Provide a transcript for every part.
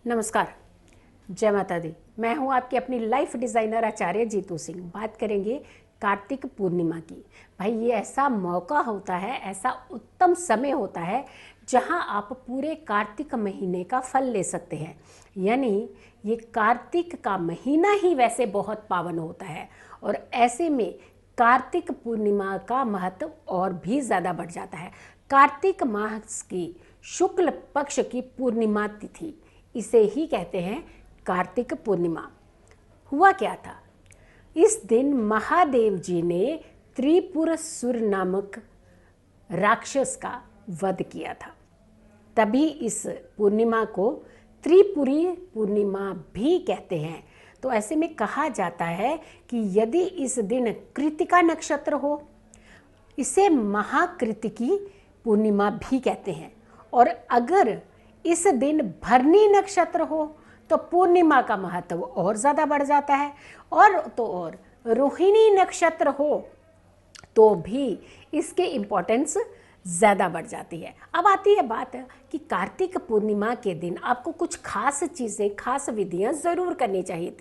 नमस्कार। जय माता दी। मैं हूं आपकी अपनी लाइफ डिज़ाइनर आचार्य जीतू सिंह। बात करेंगे कार्तिक पूर्णिमा की। भाई ये ऐसा मौका होता है, ऐसा उत्तम समय होता है जहां आप पूरे कार्तिक महीने का फल ले सकते हैं। यानी ये कार्तिक का महीना ही वैसे बहुत पावन होता है और ऐसे में कार्तिक पूर्णिमा का महत्व और भी ज़्यादा बढ़ जाता है। कार्तिक मास की शुक्ल पक्ष की पूर्णिमा तिथि, इसे ही कहते हैं कार्तिक पूर्णिमा। हुआ क्या था? इस दिन महादेव जी ने त्रिपुरासुर नामक राक्षस का वध किया था। तभी इस पूर्णिमा को त्रिपुरी पूर्णिमा भी कहते हैं। तो ऐसे में कहा जाता है कि यदि इस दिन कृतिका नक्षत्र हो, इसे महाकृतिकी पूर्णिमा भी कहते हैं। और अगर इस दिन भरनी नक्षत्र हो तो पूर्णिमा का महत्व और ज़्यादा बढ़ जाता है। और रोहिणी नक्षत्र हो तो भी इसके इम्पोर्टेंस ज़्यादा बढ़ जाती है। अब आती है बात कि कार्तिक पूर्णिमा के दिन आपको कुछ खास चीज़ें, खास विधियां ज़रूर करनी चाहिए।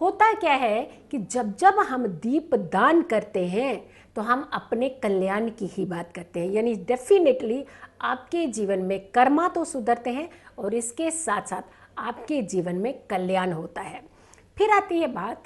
होता क्या है कि जब जब हम दीप दान करते हैं तो हम अपने कल्याण की ही बात करते हैं। यानी डेफिनेटली आपके जीवन में कर्मा तो सुधरते हैं और इसके साथ साथ आपके जीवन में कल्याण होता है। फिर आती है बात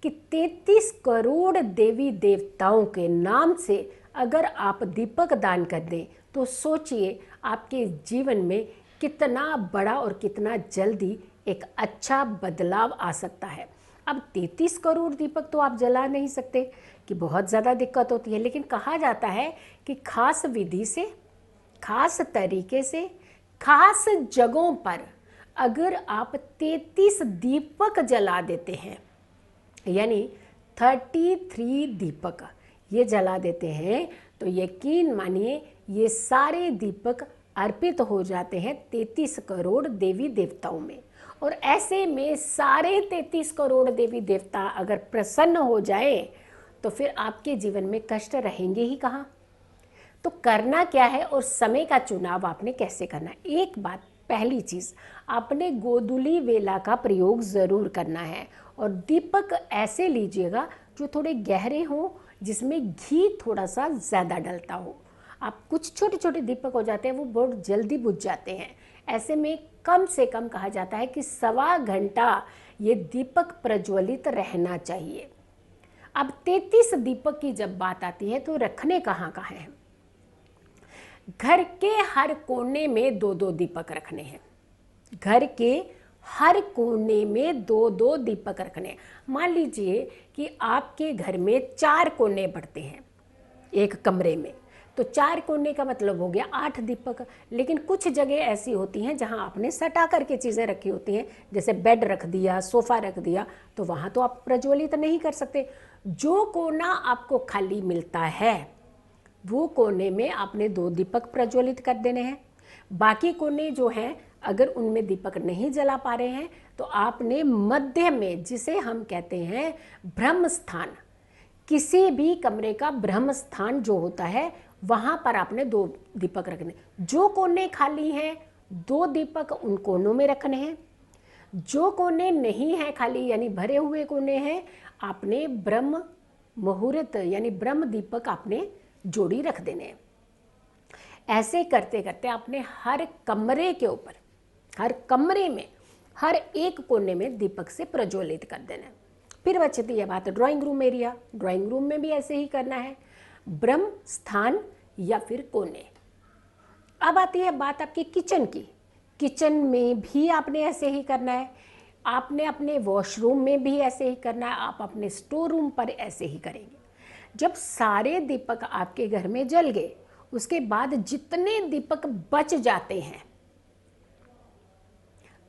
कि 33 करोड़ देवी देवताओं के नाम से अगर आप दीपक दान कर दें तो सोचिए आपके जीवन में कितना बड़ा और कितना जल्दी एक अच्छा बदलाव आ सकता है। अब 33 करोड़ दीपक तो आप जला नहीं सकते कि बहुत ज़्यादा दिक्कत होती है, लेकिन कहा जाता है कि खास विधि से, खास तरीके से, खास जगहों पर अगर आप 33 दीपक जला देते हैं, यानी 33 दीपक ये जला देते हैं, तो यकीन मानिए ये सारे दीपक अर्पित हो जाते हैं 33 करोड़ देवी देवताओं में। और ऐसे में सारे 33 करोड़ देवी देवता अगर प्रसन्न हो जाए तो फिर आपके जीवन में कष्ट रहेंगे ही कहाँ। तो करना क्या है और समय का चुनाव आपने कैसे करना है? एक बात, पहली चीज़, आपने गोधूली वेला का प्रयोग ज़रूर करना है और दीपक ऐसे लीजिएगा जो थोड़े गहरे हों, जिसमें घी थोड़ा सा ज़्यादा डलता हो। आप कुछ छोटे छोटे दीपक हो जाते हैं, वो बहुत जल्दी बुझ जाते हैं। ऐसे में कम से कम कहा जाता है कि 1.25 घंटा ये दीपक प्रज्वलित रहना चाहिए। अब 33 दीपक की जब बात आती है तो रखने कहाँ हैं? घर के हर कोने में 2-2 दीपक रखने हैं। घर के हर कोने में 2-2 दीपक रखने हैं। मान लीजिए कि आपके घर में 4 कोने पड़ते हैं एक कमरे में, तो 4 कोने का मतलब हो गया 8 दीपक। लेकिन कुछ जगह ऐसी होती हैं जहां आपने सटा करके चीज़ें रखी होती हैं, जैसे बेड रख दिया, सोफ़ा रख दिया, तो वहां तो आप प्रज्वलित नहीं कर सकते। जो कोना आपको खाली मिलता है वो कोने में आपने 2 दीपक प्रज्वलित कर देने हैं। बाकी कोने जो हैं अगर उनमें दीपक नहीं जला पा रहे हैं तो आपने मध्य में, जिसे हम कहते हैं ब्रह्म स्थान, किसी भी कमरे का ब्रह्म स्थान जो होता है वहाँ पर आपने 2 दीपक रखने। जो कोने खाली हैं 2 दीपक उन कोनों में रखने हैं। जो कोने नहीं हैं खाली, यानी भरे हुए कोने हैं, आपने ब्रह्म मुहूर्त यानी ब्रह्म दीपक आपने जोड़ी रख देने हैं। ऐसे करते करते आपने हर कमरे के ऊपर, हर कमरे में, हर एक कोने में दीपक से प्रज्वलित कर देना है। फिर बचती है बात drawing room area. Drawing room में भी ऐसे ही करना है, ब्रह्म स्थान या फिर कोने। अब आती है बात आपकी किचन की। किचन में भी आपने ऐसे ही करना है, आपने अपने वॉशरूम में भी ऐसे ही करना है, आप अपने स्टोर रूम पर ऐसे ही करेंगे। जब सारे दीपक आपके घर में जल गए, उसके बाद जितने दीपक बच जाते हैं,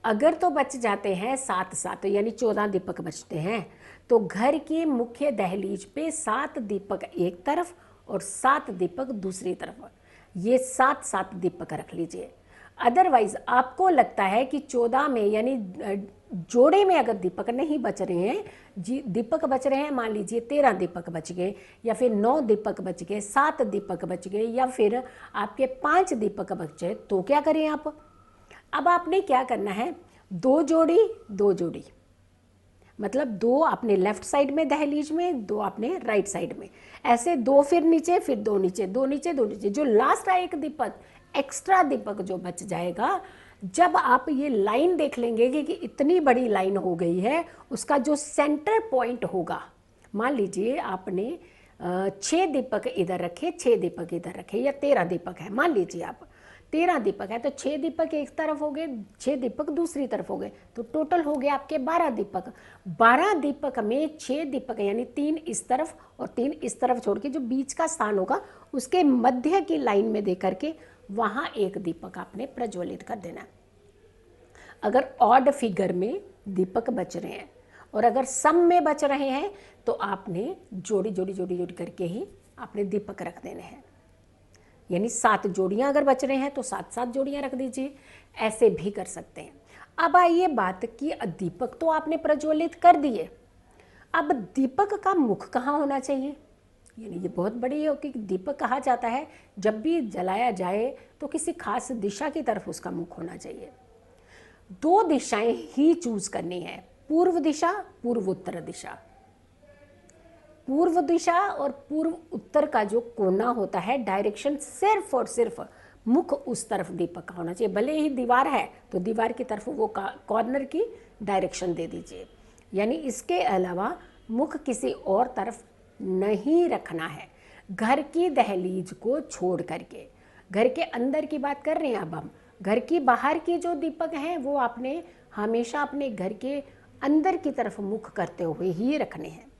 अगर तो बच जाते हैं 7-7 यानी 14 दीपक बचते हैं, तो घर की मुख्य दहलीज पे 7 दीपक एक तरफ और 7 दीपक दूसरी तरफ, ये 7-7 दीपक रख लीजिए। अदरवाइज आपको लगता है कि 14 में यानी जोड़े में अगर दीपक नहीं बच रहे हैं, दीपक बच रहे हैं, मान लीजिए 13 दीपक बच गए या फिर 9 दीपक बच गए, 7 दीपक बच गए या फिर आपके 5 दीपक बचे, तो क्या करें आप? अब आपने क्या करना है, दो जोड़ी, दो जोड़ी, मतलब दो अपने लेफ्ट साइड में दहलीज में, दो अपने राइट साइड में, ऐसे दो, फिर नीचे, फिर दो नीचे, दो नीचे, दो नीचे। जो लास्ट एक दीपक, एक्स्ट्रा दीपक जो बच जाएगा, जब आप ये लाइन देख लेंगे कि इतनी बड़ी लाइन हो गई है, उसका जो सेंटर पॉइंट होगा, मान लीजिए आपने 6 दीपक इधर रखे, 6 दीपक इधर रखे, या 13 दीपक है, मान लीजिए आप 13 दीपक है, तो 6 दीपक एक तरफ हो गए, 6 दीपक दूसरी तरफ हो गए, तो टोटल हो गए आपके 12 दीपक। 12 दीपक में 6 दीपक यानी 3 इस तरफ और 3 इस तरफ छोड़ के जो बीच का स्थान होगा उसके मध्य की लाइन में दे करके वहाँ एक दीपक आपने प्रज्वलित कर देना। अगर ऑड फिगर में दीपक बच रहे हैं और अगर सम में बच रहे हैं तो आपने जोड़ी जोड़ी जोड़ी जोड़ी करके ही आपने दीपक रख देने हैं। यानी 7 जोड़ियां अगर बच रहे हैं तो 7-7 जोड़ियां रख दीजिए, ऐसे भी कर सकते हैं। अब आइए बात की, दीपक तो आपने प्रज्वलित कर दिए, अब दीपक का मुख कहाँ होना चाहिए? यानी ये बहुत बड़ी है कि दीपक कहा जाता है जब भी जलाया जाए तो किसी खास दिशा की तरफ उसका मुख होना चाहिए। 2 दिशाएं ही चूज करनी है, पूर्व दिशा, पूर्व उत्तर दिशा। पूर्व दिशा और पूर्व उत्तर का जो कोना होता है, डायरेक्शन, सिर्फ और सिर्फ मुख उस तरफ दीपक का होना चाहिए। भले ही दीवार है तो दीवार की तरफ वो कॉर्नर की डायरेक्शन दे दीजिए, यानी इसके अलावा मुख किसी और तरफ नहीं रखना है। घर की दहलीज को छोड़ करके, घर के अंदर की बात कर रहे हैं अब हम, घर की बाहर की जो दीपक हैं वो आपने हमेशा अपने घर के अंदर की तरफ मुख करते हुए ही रखने हैं।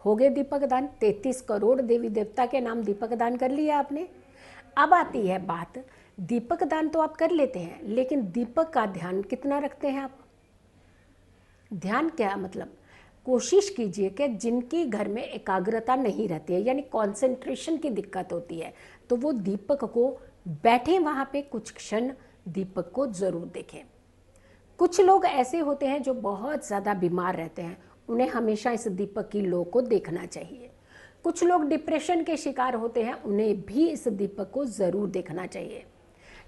हो गए दीपक दान, 33 करोड़ देवी देवता के नाम दीपक दान कर लिया आपने। अब आती है बात, दीपक दान तो आप कर लेते हैं, लेकिन दीपक का ध्यान कितना रखते हैं आप? ध्यान क्या मतलब? कोशिश कीजिए कि जिनकी घर में एकाग्रता नहीं रहती है, यानी कंसंट्रेशन की दिक्कत होती है, तो वो दीपक को बैठे वहाँ पे कुछ क्षण दीपक को ज़रूर देखें। कुछ लोग ऐसे होते हैं जो बहुत ज़्यादा बीमार रहते हैं, उन्हें हमेशा इस दीपक की लो को देखना चाहिए। कुछ लोग डिप्रेशन के शिकार होते हैं, उन्हें भी इस दीपक को ज़रूर देखना चाहिए।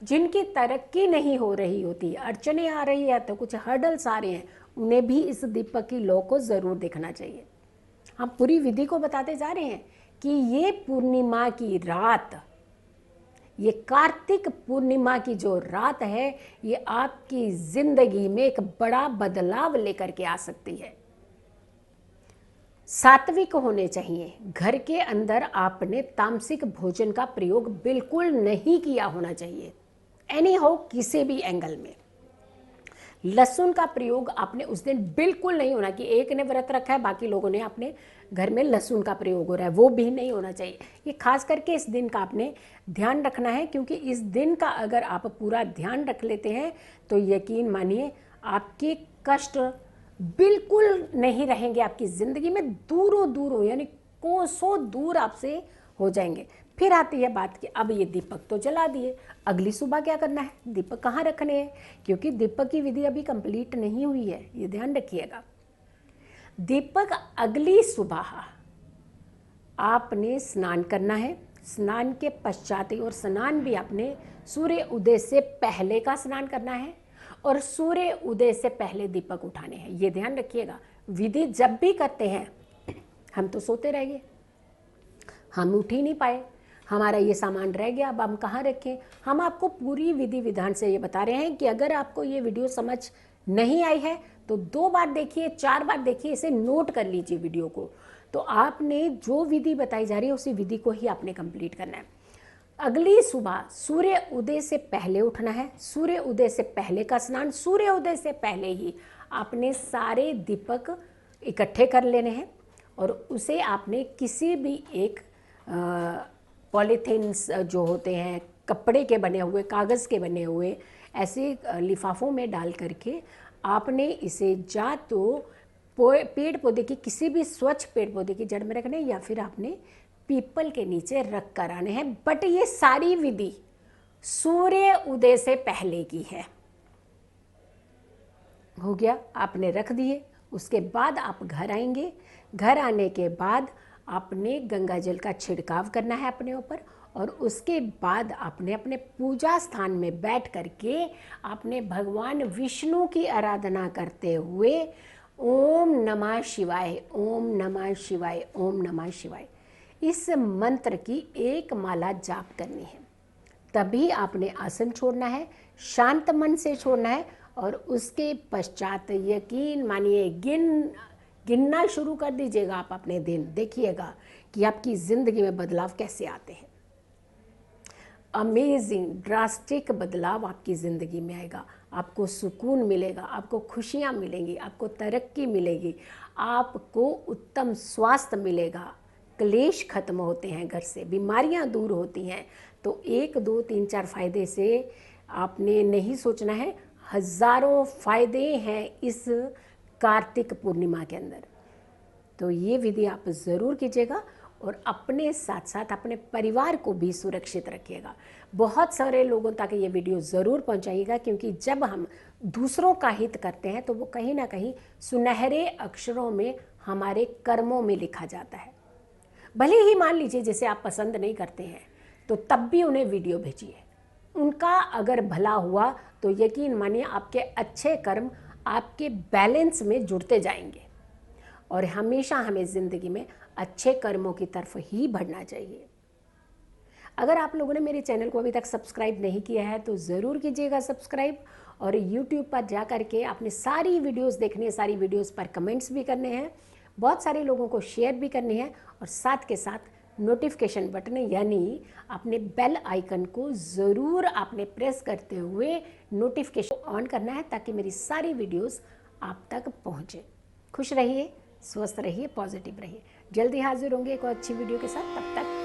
जिनकी तरक्की नहीं हो रही होती, अड़चने आ रही है, तो कुछ हर्डल्स आ रहे हैं, उन्हें भी इस दीपक की लो को ज़रूर देखना चाहिए। हम पूरी विधि को बताते जा रहे हैं कि ये पूर्णिमा की रात, ये कार्तिक पूर्णिमा की जो रात है, ये आपकी जिंदगी में एक बड़ा बदलाव लेकर के आ सकती है। सात्विक होने चाहिए। घर के अंदर आपने तामसिक भोजन का प्रयोग बिल्कुल नहीं किया होना चाहिए, एनी हो किसी भी एंगल में। लहसुन का प्रयोग आपने उस दिन बिल्कुल नहीं होना कि एक ने व्रत रखा है बाकी लोगों ने अपने घर में लहसुन का प्रयोग हो रहा है, वो भी नहीं होना चाहिए। ये खास करके इस दिन का आपने ध्यान रखना है, क्योंकि इस दिन का अगर आप पूरा ध्यान रख लेते हैं तो यकीन मानिए आपके कष्ट बिल्कुल नहीं रहेंगे आपकी ज़िंदगी में, दूरों दूरों यानी कोसों दूर आपसे हो जाएंगे। फिर आती है बात कि अब ये दीपक तो जला दिए, अगली सुबह क्या करना है, दीपक कहाँ रखने हैं, क्योंकि दीपक की विधि अभी कंप्लीट नहीं हुई है, ये ध्यान रखिएगा। दीपक अगली सुबह आपने स्नान करना है, स्नान के पश्चात ही, और स्नान भी आपने सूर्य उदय से पहले का स्नान करना है और सूर्य उदय से पहले दीपक उठाने हैं, ये ध्यान रखिएगा। विधि जब भी करते हैं, हम तो सोते रह गए, हम उठ ही नहीं पाए, हमारा ये सामान रह गया, अब हम कहाँ रखें। हम आपको पूरी विधि विधान से ये बता रहे हैं कि अगर आपको ये वीडियो समझ नहीं आई है तो 2 बार देखिए, 4 बार देखिए, इसे नोट कर लीजिए वीडियो को। तो आपने जो विधि बताई जा रही है उसी विधि को ही आपने कंप्लीट करना है। अगली सुबह सूर्य उदय से पहले उठना है, सूर्य उदय से पहले का स्नान, सूर्य उदय से पहले ही आपने सारे दीपक इकट्ठे कर लेने हैं और उसे आपने किसी भी एक पॉलीथीन्स जो होते हैं, कपड़े के बने हुए, कागज़ के बने हुए, ऐसे लिफाफों में डाल करके आपने इसे जा तो पेड़ पौधे की, किसी भी स्वच्छ पेड़ पौधे की जड़ में रखने, या फिर आपने पीपल के नीचे रख कर आने हैं। बट ये सारी विधि सूर्य उदय से पहले की है। हो गया, आपने रख दिए, उसके बाद आप घर आएंगे। घर आने के बाद आपने गंगा जल का छिड़काव करना है अपने ऊपर और उसके बाद आपने अपने पूजा स्थान में बैठ करके आपने भगवान विष्णु की आराधना करते हुए ओम नमः शिवाय, ओम नमः शिवाय, ओम नमः शिवाय इस मंत्र की एक माला जाप करनी है। तभी आपने आसन छोड़ना है, शांत मन से छोड़ना है और उसके पश्चात यकीन मानिए गिनना शुरू कर दीजिएगा। आप अपने दिन देखिएगा कि आपकी ज़िंदगी में बदलाव कैसे आते हैं। अमेजिंग ड्रास्टिक बदलाव आपकी ज़िंदगी में आएगा। आपको सुकून मिलेगा, आपको खुशियाँ मिलेंगी, आपको तरक्की मिलेगी, आपको उत्तम स्वास्थ्य मिलेगा, क्लेश खत्म होते हैं, घर से बीमारियां दूर होती हैं। तो 1 2 3 4 फायदे से आपने नहीं सोचना है, हज़ारों फायदे हैं इस कार्तिक पूर्णिमा के अंदर। तो ये विधि आप ज़रूर कीजिएगा और अपने साथ साथ अपने परिवार को भी सुरक्षित रखिएगा। बहुत सारे लोगों तक ये वीडियो ज़रूर पहुंचाइएगा, क्योंकि जब हम दूसरों का हित करते हैं तो वो कहीं ना कहीं सुनहरे अक्षरों में हमारे कर्मों में लिखा जाता है। भले ही मान लीजिए जैसे आप पसंद नहीं करते हैं तो तब भी उन्हें वीडियो भेजिए। उनका अगर भला हुआ तो यकीन मानिए आपके अच्छे कर्म आपके बैलेंस में जुड़ते जाएंगे और हमेशा हमें ज़िंदगी में अच्छे कर्मों की तरफ ही बढ़ना चाहिए। अगर आप लोगों ने मेरे चैनल को अभी तक सब्सक्राइब नहीं किया है तो ज़रूर कीजिएगा सब्सक्राइब, और YouTube पर जा कर के आपने सारी वीडियोस देखनी है, सारी वीडियोस पर कमेंट्स भी करने हैं, बहुत सारे लोगों को शेयर भी करनी है और साथ के साथ नोटिफिकेशन बटन यानी अपने बेल आइकन को ज़रूर आपने प्रेस करते हुए नोटिफिकेशन ऑन करना है ताकि मेरी सारी वीडियोस आप तक पहुँचे। खुश रहिए, स्वस्थ रहिए, पॉजिटिव रहिए। जल्दी हाजिर होंगे एक और अच्छी वीडियो के साथ। तब तक